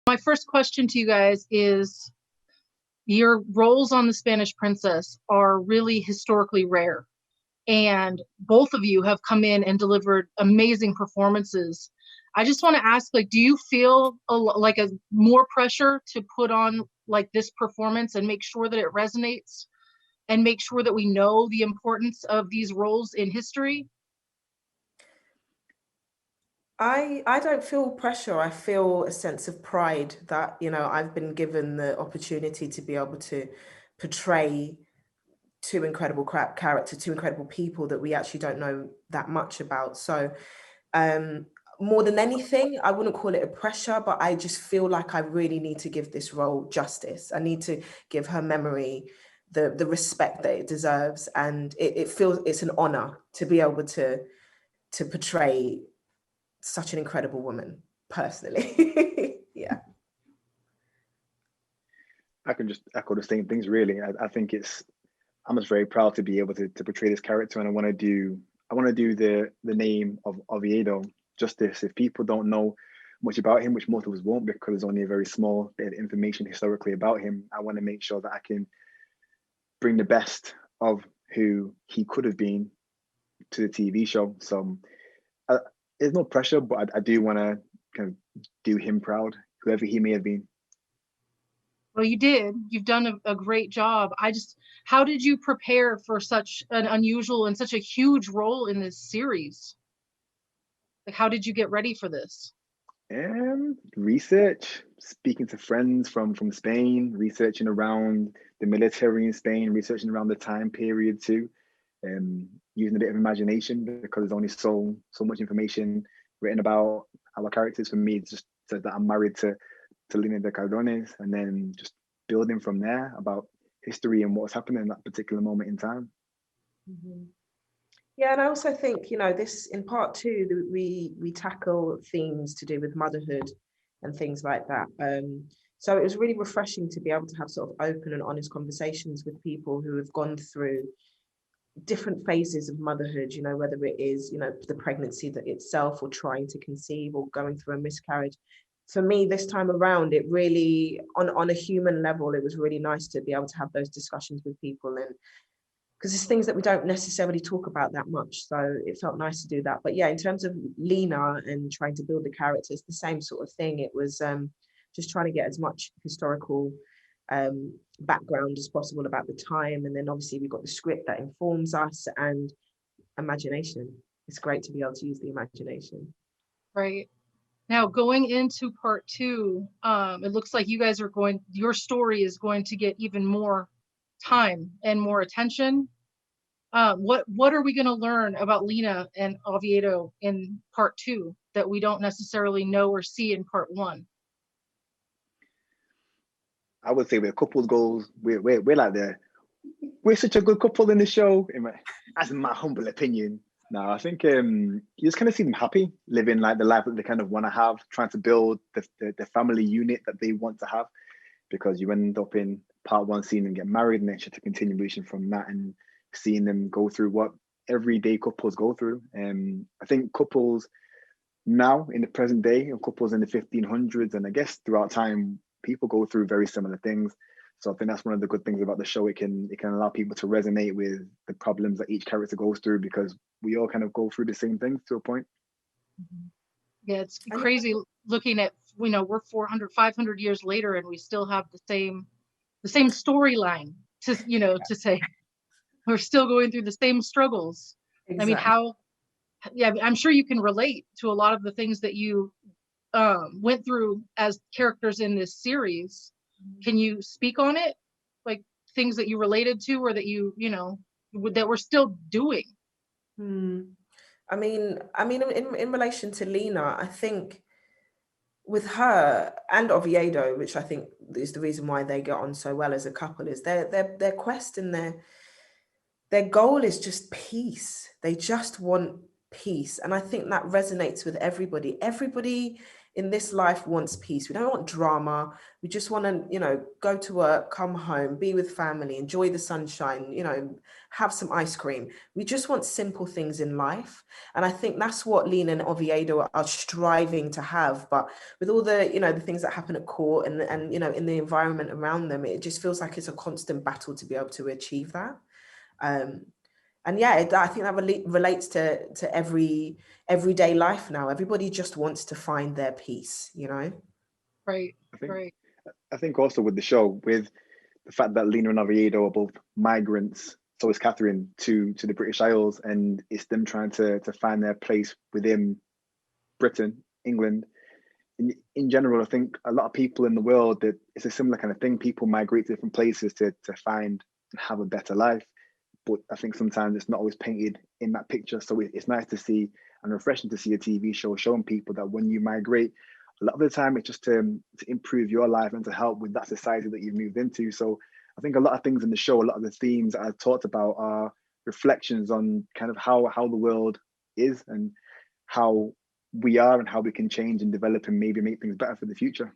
My first question to you guys is, your roles on The Spanish Princess are really historically rare. And both of you have come in and delivered amazing performances. I just want to ask, like, do you feel like a more pressure to put on like this performance and make sure that it resonates and make sure that we know the importance of these roles in history? I don't feel pressure. I feel a sense of pride that, I've been given the opportunity to be able to portray two incredible characters, two incredible people that we actually don't know that much about. So um, more than anything, I wouldn't call it a pressure, but I just feel like I really need to give this role justice. I need to give her memory the respect that it deserves. And it feels it's an honor to be able to portray such an incredible woman, personally. Yeah. I can just echo the same things, really. I think I'm just very proud to be able to portray this character, and I want to do the name of Oviedo justice. If people don't know much about him, which most of us won't, because there's only a very small bit of information historically about him, I want to make sure that I can bring the best of who he could have been to the TV show. So there's no pressure, but I do want to kind of do him proud, whoever he may have been. Well, you did. You've done a great job. How did you prepare for such an unusual and such a huge role in this series? Like, how did you get ready for this? Research, speaking to friends from Spain, researching around the military in Spain, researching around the time period too, using a bit of imagination, because there's only so much information written about our characters. For me, it's just says that I'm married to Lina de Cardones, and then just building from there about history and what's happening in that particular moment in time. Mm-hmm. Yeah, and I also think, this in part two, we tackle themes to do with motherhood and things like that. So it was really refreshing to be able to have sort of open and honest conversations with people who have gone through different phases of motherhood, whether it is, the pregnancy that itself, or trying to conceive, or going through a miscarriage. For me, this time around, it really, on a human level, it was really nice to be able to have those discussions with people, and because it's things that we don't necessarily talk about that much. So it felt nice to do that. But yeah, in terms of Lina and trying to build the characters, the same sort of thing. It was just trying to get as much historical background as possible about the time. And then obviously we've got the script that informs us, and imagination. It's great to be able to use the imagination. Right. Now, going into part two, it looks like you guys your story is going to get even more time and more attention. What are we going to learn about Lina and Oviedo in part two that we don't necessarily know or see in part one? I would say with couples goals, we're like we're such a good couple in the show. As in my humble opinion. No, I think you just kind of see them happy, living like the life that they kind of want to have, trying to build the family unit that they want to have, because you end up in part one seeing them get married, and then just a continuation from that, and seeing them go through what everyday couples go through. I think couples now in the present day, and couples in the 1500s, and I guess throughout time, people go through very similar things. So I think that's one of the good things about the show. It can allow people to resonate with the problems that each character goes through, because we all kind of go through the same things to a point. Yeah, it's crazy looking at, we're 400, 500 years later, and we still have the same storyline to say. We're still going through the same struggles. Exactly. I mean, I'm sure you can relate to a lot of the things that you went through as characters in this series. Can you speak on it? Like things that you related to, or that that we're still doing? I mean, in relation to Lina, I think with her and Oviedo, which I think is the reason why they get on so well as a couple, is their quest and their goal is just peace. They just want peace. And I think that resonates with everybody. Everybody in this life wants peace. We don't want drama. We just want to, you know, go to work, come home, be with family, enjoy the sunshine, you know, have some ice cream. We just want simple things in life. And I think that's what Lena and Oviedo are striving to have. But with all the, you know, the things that happen at court and you know, in the environment around them, it just feels like it's a constant battle to be able to achieve that. And yeah, I think that relates to everyday life now. Everybody just wants to find their peace, you know? Right, I think right. I think also with the show, with the fact that Lena and Oviedo are both migrants, so is Catherine to the British Isles, and it's them trying to find their place within Britain, England. In general, I think a lot of people in the world, that it's a similar kind of thing. People migrate to different places to find and have a better life. But I think sometimes it's not always painted in that picture. So it's nice to see and refreshing to see a TV show showing people that when you migrate, a lot of the time it's just to improve your life and to help with that society that you've moved into. So I think a lot of things in the show, a lot of the themes that I've talked about are reflections on kind of how the world is and how we are and how we can change and develop and maybe make things better for the future.